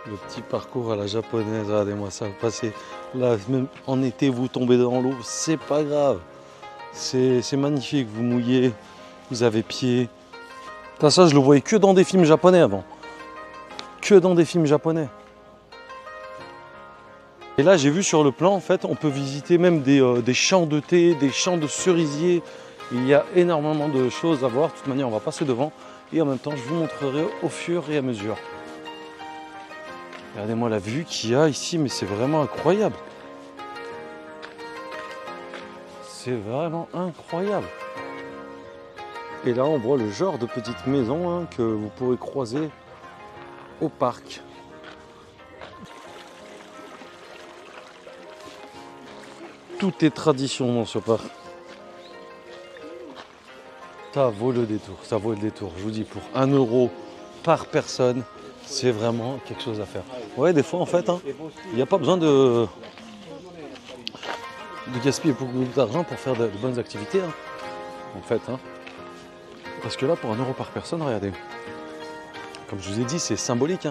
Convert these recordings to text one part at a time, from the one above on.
Le petit parcours à la japonaise, regardez-moi ça. Passez là, même en été, vous tombez dans l'eau, c'est pas grave. C'est magnifique, vous mouillez, vous avez pied. Ça, je le voyais que dans des films japonais avant. Que dans des films japonais. Et là, j'ai vu sur le plan, en fait, on peut visiter même des champs de thé, des champs de cerisiers. Il y a énormément de choses à voir. De toute manière, on va passer devant. Et en même temps, je vous montrerai au fur et à mesure. Regardez-moi la vue qu'il y a ici, mais c'est vraiment incroyable. C'est vraiment incroyable. Et là, on voit le genre de petite maison que vous pourrez croiser au parc. Tout est tradition dans ce parc. Ça vaut le détour, ça vaut le détour. Je vous dis, pour 1 euro par personne, c'est vraiment quelque chose à faire. Ouais, des fois, en fait, il n'y a pas besoin de gaspiller beaucoup d'argent pour faire de bonnes activités. En fait, parce que là, pour 1 euro par personne, regardez. Comme je vous ai dit, c'est symbolique.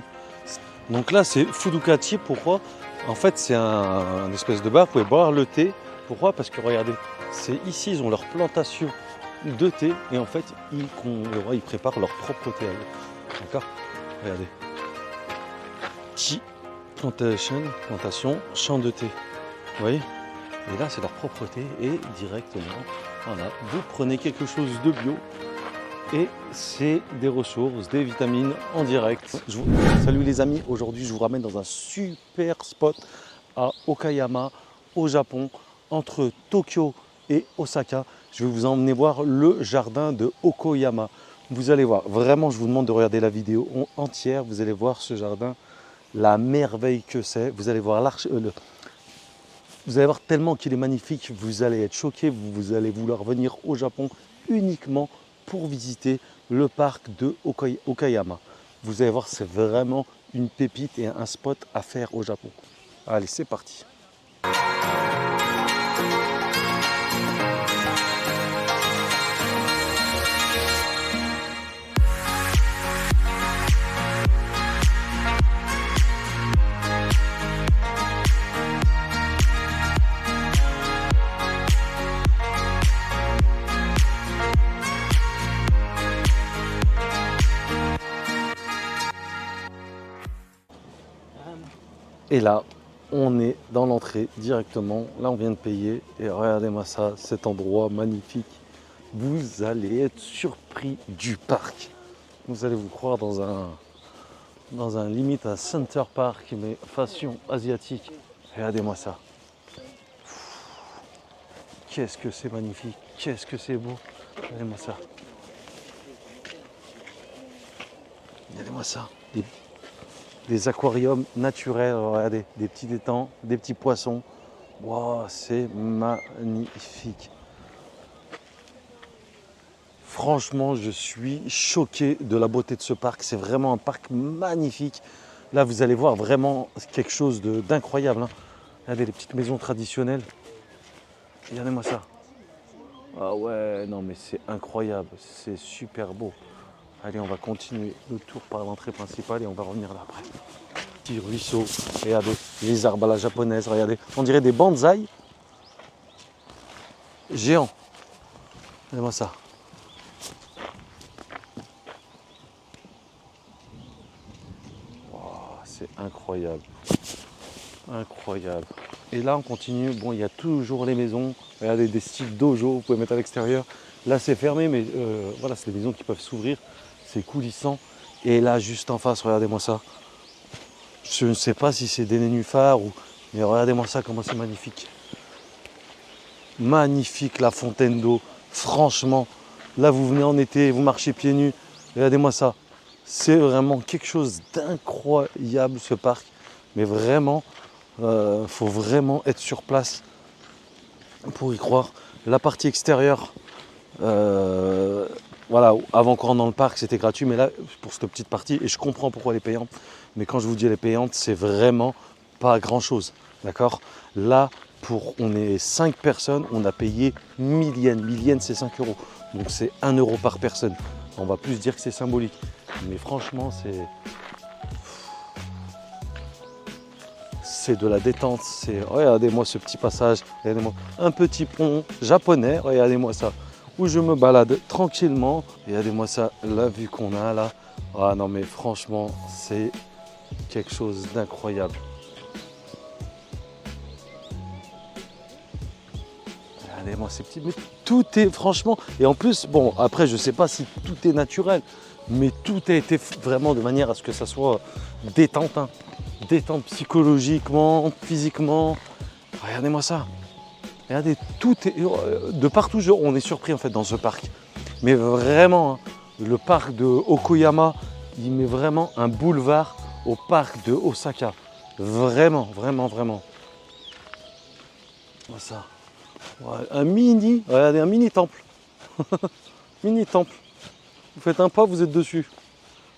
Donc là, c'est Fudukachi. Pourquoi? En fait, c'est un espèce de bar. Vous pouvez boire le thé. Pourquoi? Parce que regardez, c'est ici, ils ont leur plantation de thé. Et en fait, ils préparent leur propre thé à eux. D'accord? Regardez. Tea plantation, champ de thé. Vous voyez? Et là, c'est leur propre thé. Et directement, voilà, vous prenez quelque chose de bio. Et c'est des ressources, des vitamines en direct. Salut les amis, aujourd'hui je vous ramène dans un super spot à Okayama, au Japon, entre Tokyo et Osaka. Je vais vous emmener voir le jardin de Okoyama. Vous allez voir, vraiment je vous demande de regarder la vidéo entière. Vous allez voir ce jardin, la merveille que c'est. Vous allez voir vous allez voir tellement qu'il est magnifique, vous allez être choqués, vous allez vouloir venir au Japon uniquement pour visiter le parc de Okayama. Vous allez voir, c'est vraiment une pépite et un spot à faire au Japon. Allez, c'est parti. Et là, on est dans l'entrée directement. Là, on vient de payer. Et regardez-moi ça, cet endroit magnifique. Vous allez être surpris du parc. Vous allez vous croire dans un limite à Center Park, mais façon asiatique. Regardez-moi ça. Qu'est-ce que c'est magnifique. Qu'est-ce que c'est beau. Regardez-moi ça. Regardez-moi ça. Des aquariums naturels, regardez, des petits étangs, des petits poissons. Wow, c'est magnifique. Franchement, je suis choqué de la beauté de ce parc. C'est vraiment un parc magnifique. Là, vous allez voir vraiment quelque chose d'incroyable. Regardez les petites maisons traditionnelles. Regardez-moi ça. Ah ouais, non mais c'est incroyable. C'est super beau. Allez, on va continuer le tour par l'entrée principale et on va revenir là après. Petit ruisseau, regardez, les arbres à la japonaise, regardez. On dirait des bonsaïs géants. Regardez-moi ça. Wow, c'est incroyable. Incroyable. Et là, on continue. Bon, il y a toujours les maisons. Regardez, des styles dojo, vous pouvez mettre à l'extérieur. Là, c'est fermé, mais voilà, c'est des maisons qui peuvent s'ouvrir. C'est coulissant. Et là, juste en face, regardez-moi ça. Je ne sais pas si c'est des nénuphars ou... Mais regardez-moi ça, comment c'est magnifique. Magnifique la fontaine d'eau. Franchement, là, vous venez en été, vous marchez pieds nus. Regardez-moi ça. C'est vraiment quelque chose d'incroyable, ce parc. Mais vraiment, faut vraiment être sur place pour y croire. La partie extérieure... voilà, avant qu'on rentre dans le parc, c'était gratuit, mais là, pour cette petite partie, et je comprends pourquoi elle est payante, mais quand je vous dis elle est payante, c'est vraiment pas grand-chose, d'accord? Là, on est 5 personnes, on a payé 1000 yens. 1000 yens, c'est 5 euros, donc c'est 1 euro par personne. On va plus dire que c'est symbolique, mais franchement, c'est de la détente. Regardez-moi ce petit passage, regardez-moi un petit pont japonais, regardez-moi ça, où je me balade tranquillement. Regardez-moi ça, la vue qu'on a là. Ah non mais franchement, c'est quelque chose d'incroyable. Regardez-moi ces petits, mais tout est franchement, et en plus, bon après je sais pas si tout est naturel, mais tout a été vraiment de manière à ce que ça soit détente, hein. Détente psychologiquement, physiquement. Regardez-moi ça. Regardez, tout est de partout, on est surpris en fait dans ce parc. Mais vraiment, hein, le parc de Okoyama, il met vraiment un boulevard au parc de Osaka. Vraiment, vraiment, vraiment. Voilà ça. Regardez, un mini temple. Mini temple. Vous faites un pas, vous êtes dessus.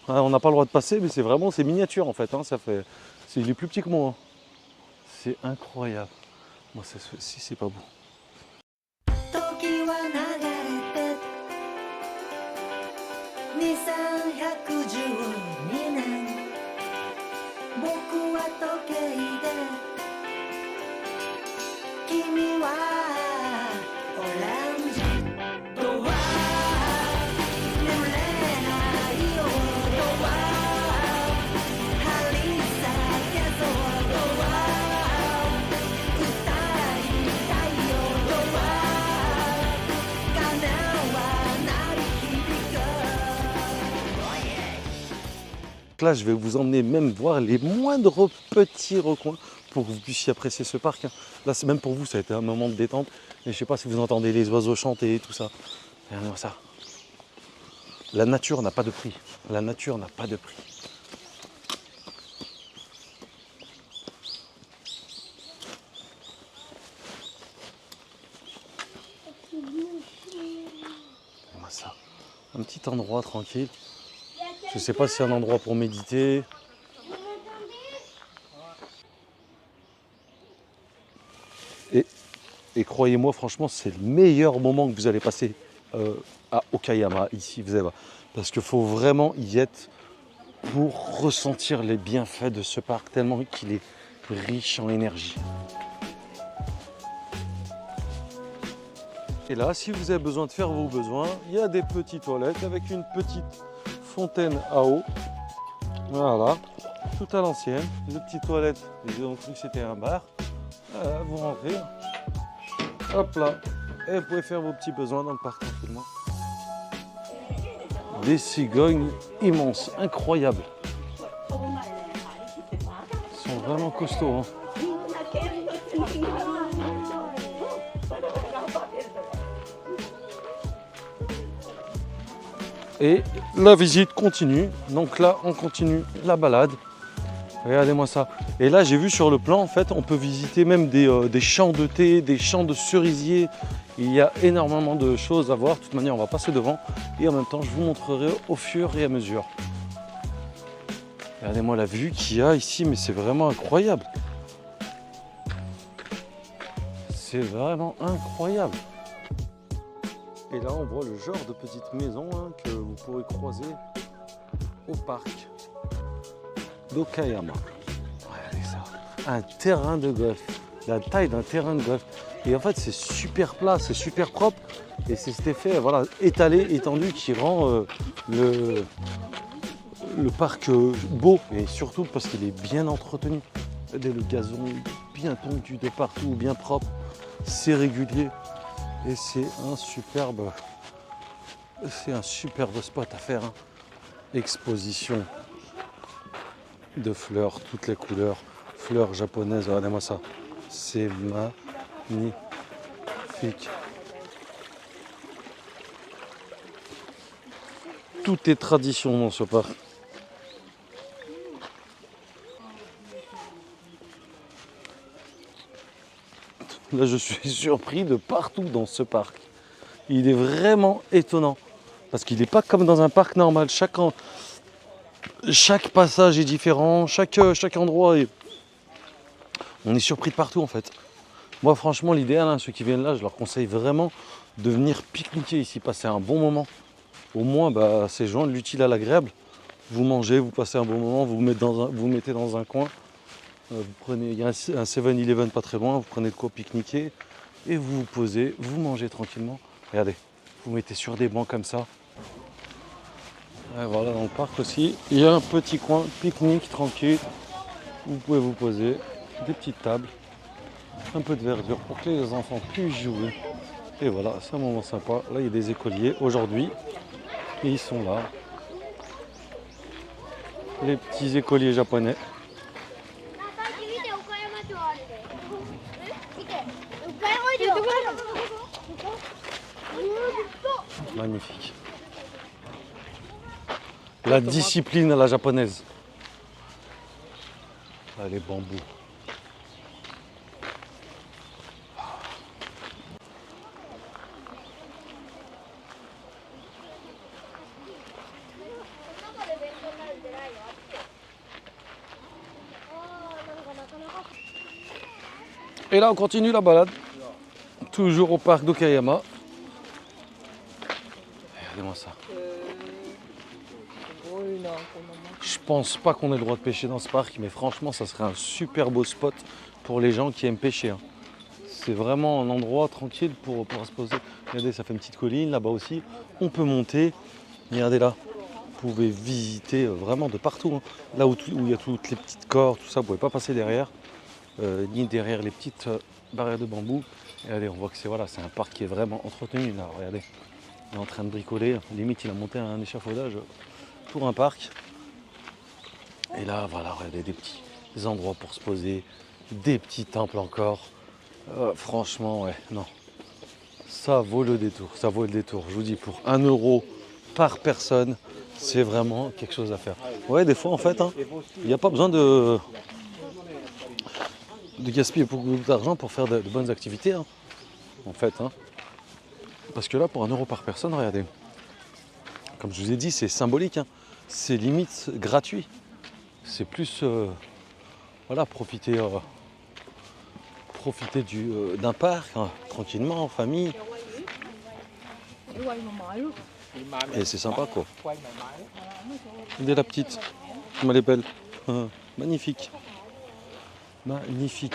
On n'a pas le droit de passer, mais c'est miniature en fait. Hein, il est plus petit que moi. Hein. C'est incroyable. Moi, si c'est pas beau. Là, je vais vous emmener même voir les moindres petits recoins pour que vous puissiez apprécier ce parc. Hein. Là, c'est même pour vous, ça a été un moment de détente. Et je ne sais pas si vous entendez les oiseaux chanter et tout ça. Regardez ça. La nature n'a pas de prix. La nature n'a pas de prix. Regardez ça. Un petit endroit tranquille. Je ne sais pas si c'est un endroit pour méditer. Et croyez-moi, franchement, c'est le meilleur moment que vous allez passer à Okayama, ici, parce qu'il faut vraiment y être pour ressentir les bienfaits de ce parc, tellement qu'il est riche en énergie. Et là, si vous avez besoin de faire vos besoins, il y a des petites toilettes avec une petite fontaine à eau. Voilà, tout à l'ancienne. Les petites toilettes, ils ont cru que c'était un bar. Voilà, vous rentrez, hop là, et vous pouvez faire vos petits besoins dans le parc tranquillement. Des cigognes immenses, incroyables. Ils sont vraiment costauds. Hein. Et la visite continue. Donc là, on continue la balade. Regardez-moi ça. Et là, j'ai vu sur le plan, en fait, on peut visiter même des champs de thé, des champs de cerisiers. Il y a énormément de choses à voir. De toute manière, on va passer devant. Et en même temps, je vous montrerai au fur et à mesure. Regardez-moi la vue qu'il y a ici, mais c'est vraiment incroyable. C'est vraiment incroyable. Et là, on voit le genre de petite maison que vous pourrez croiser au parc d'Okayama. Regardez ça. Un terrain de golf. La taille d'un terrain de golf. Et en fait, c'est super plat, c'est super propre. Et c'est cet effet voilà, étalé, étendu qui rend le parc beau. Et surtout parce qu'il est bien entretenu. Regardez le gazon bien tondu de partout, bien propre. C'est régulier. Et c'est un superbe spot à faire. Hein. Exposition de fleurs, toutes les couleurs, fleurs japonaises, regardez-moi ça. C'est magnifique. Tout est tradition dans ce parc. Là, je suis surpris de partout dans ce parc. Il est vraiment étonnant. Parce qu'il n'est pas comme dans un parc normal. Chaque passage est différent. Chaque endroit est... On est surpris de partout en fait. Moi, franchement, l'idéal, hein, ceux qui viennent là, je leur conseille vraiment de venir pique-niquer ici, passer un bon moment. Au moins, c'est joindre l'utile à l'agréable. Vous mangez, vous passez un bon moment, vous vous mettez dans un coin. Vous prenez, il y a un 7-Eleven pas très loin, vous prenez de quoi pique-niquer et vous vous posez, vous mangez tranquillement. Regardez, vous mettez sur des bancs comme ça. Et voilà, dans le parc aussi, il y a un petit coin pique-nique tranquille. Vous pouvez vous poser, des petites tables, un peu de verdure pour que les enfants puissent jouer. Et voilà, c'est un moment sympa. Là, il y a des écoliers aujourd'hui et ils sont là. Les petits écoliers japonais. Magnifique. La discipline à la japonaise. Là, les bambous. Et là, on continue la balade. Toujours au parc d'Okayama. Regardez-moi ça. Je pense pas qu'on ait le droit de pêcher dans ce parc, mais franchement, ça serait un super beau spot pour les gens qui aiment pêcher. C'est vraiment un endroit tranquille pour se poser. Regardez, ça fait une petite colline là-bas aussi. On peut monter. Regardez là. Vous pouvez visiter vraiment de partout. Là où il y a toutes les petites cordes, tout ça, vous ne pouvez pas passer derrière. Ni derrière les petites barrières de bambou. Et regardez, on voit que c'est un parc qui est vraiment entretenu. Là, regardez, il est en train de bricoler. Limite, il a monté un échafaudage pour un parc. Et là, voilà, regardez, des petits endroits pour se poser, des petits temples encore. Franchement, ouais, non. Ça vaut le détour, ça vaut le détour. Je vous dis, pour 1 € par personne, c'est vraiment quelque chose à faire. Ouais, des fois, en fait, il n'y a pas besoin de gaspiller beaucoup d'argent pour faire de bonnes activités. En fait, parce que là, pour 1 € par personne, regardez. Comme je vous ai dit, c'est symbolique. C'est limite gratuit. C'est plus, voilà, profiter d'un parc, tranquillement, en famille. Et c'est sympa, quoi. Regardez la petite, comme elle est belle. Magnifique. Magnifique.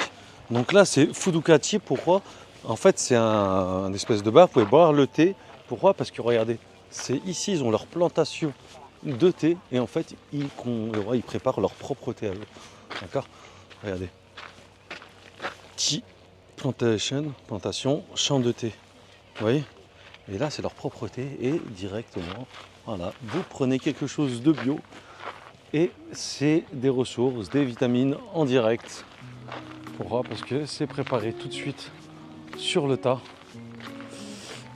Donc là, c'est Fudukachi. Pourquoi? En fait, c'est un espèce de bar. Vous pouvez boire le thé. Pourquoi? Parce que regardez, c'est ici, ils ont leur plantation de thé. Et en fait, ils préparent leur propre thé à eux. D'accord? Regardez. Tea plantation, champ de thé. Vous voyez? Et là, c'est leur propre thé. Et directement, voilà, vous prenez quelque chose de bio. Et c'est des ressources, des vitamines en direct. Pourquoi? Parce que c'est préparé tout de suite sur le tas.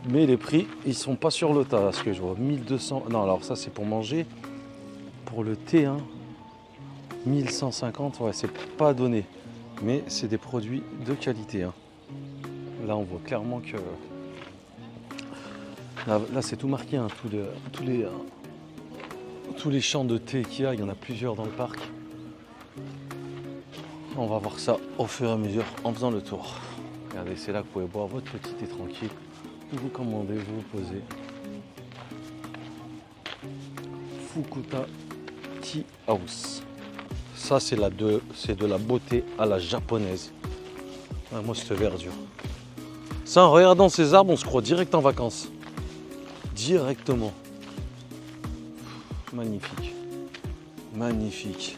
Mais les prix, ils sont pas sur le tas. Parce que je vois 1200. Non, alors ça, c'est pour manger. Pour le thé, 1150. Ouais, c'est pas donné. Mais c'est des produits de qualité. Là, on voit clairement que. Là c'est tout marqué. Tous les champs de thé qu'il y a, il y en a plusieurs dans le parc. On va voir ça au fur et à mesure en faisant le tour. Regardez, c'est là que vous pouvez boire votre petit thé tranquille. Vous commandez, vous vous posez. Fukuta Tea House. Ça, c'est de la beauté à la japonaise. Moi, cette verdure. Ça, en regardant ces arbres, on se croit direct en vacances. Directement. Magnifique. Magnifique.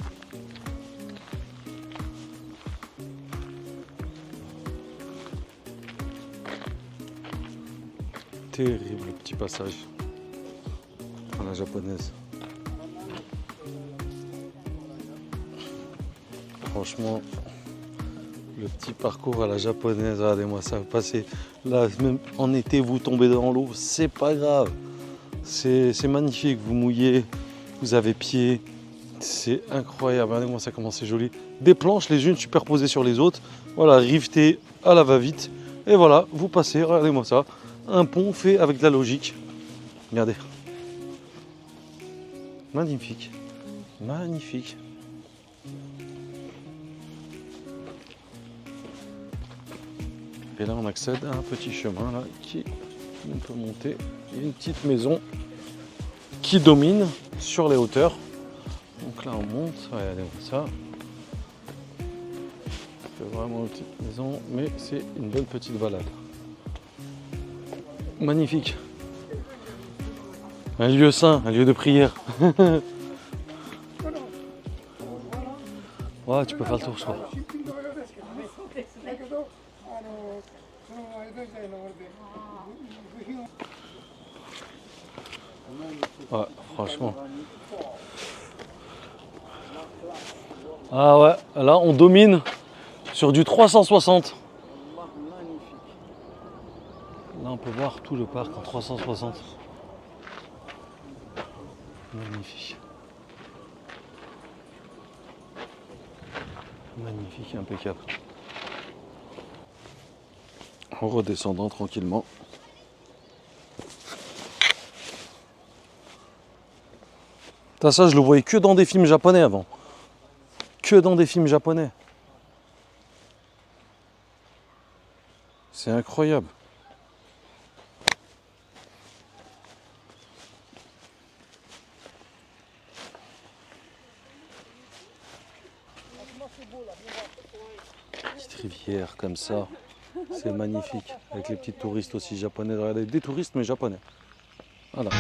Terrible petit passage à la japonaise. Franchement, le petit parcours à la japonaise, regardez-moi ça, passer là, même en été vous tombez dans l'eau, c'est pas grave. C'est magnifique, vous mouillez, vous avez pied, c'est incroyable, regardez-moi ça comment c'est joli. Des planches les unes superposées sur les autres, voilà, rivetées à la va-vite, et voilà, vous passez, regardez-moi ça, un pont fait avec de la logique. Regardez. Magnifique, magnifique. Et là on accède à un petit chemin là qui on peut monter. Il y a une petite maison qui domine sur les hauteurs. Donc là on monte, regardez ça. C'est vraiment une petite maison, mais c'est une bonne petite balade. Magnifique. Un lieu saint, un lieu de prière. Ouais, tu peux faire le tour, je crois. Ouais, franchement. Ah ouais, là on domine sur du 360. Là on peut voir tout le parc en 360. Magnifique. Magnifique, impeccable. En redescendant tranquillement. T'as ça, je le voyais que dans des films japonais avant. Que dans des films japonais. C'est incroyable. Petite rivière comme ça. C'est magnifique. Avec les petits touristes aussi japonais. Regardez, des touristes mais japonais. Voilà.